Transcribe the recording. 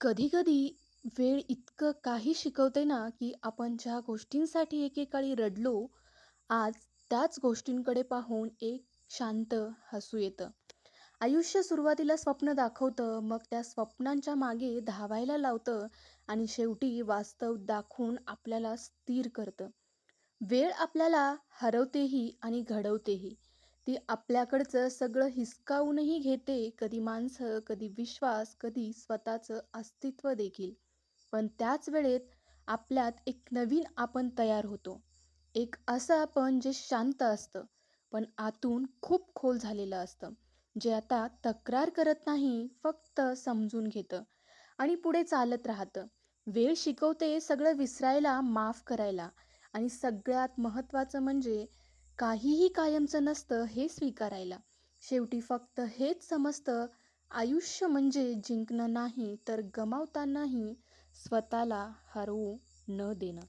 कधी-कधी वेळ इतकं काही शिकवते ना, की आपण ज्या गोष्टींसाठी एकेकाळी रडलो, आज त्याच गोष्टींकडे पाहून एक शांत हसू येतं. आयुष्य सुरुवातीला स्वप्न दाखवतं, मग त्या स्वप्नांच्या मागे धावायला लावतं आणि शेवटी वास्तव दाखवून आपल्याला स्थिर करतं. वेळ आपल्याला हरवतेही आणि घडवतेही. ती आपल्याकडचं सगळं हिसकावूनही घेते, कधी माणसं, कधी विश्वास, कधी स्वतःचं अस्तित्व देखील. पण त्याच वेळेत आपल्यात एक नवीन आपण तयार होतो. एक असं आपण जे शांत असतं, पण आतून खूप खोल झालेलं असतं. जे आता तक्रार करत नाही, फक्त समजून घेतं आणि पुढे चालत राहतं. वेळ शिकवते सगळं विसरायला, माफ करायला आणि सगळ्यात महत्त्वाचं म्हणजे काहीही कायमचं नसतं हे स्वीकारायला. शेवटी फक्त हेच समजतं, आयुष्य म्हणजे जिंकणं नाही, तर गमावतानाही स्वतःला हरवू न देणं.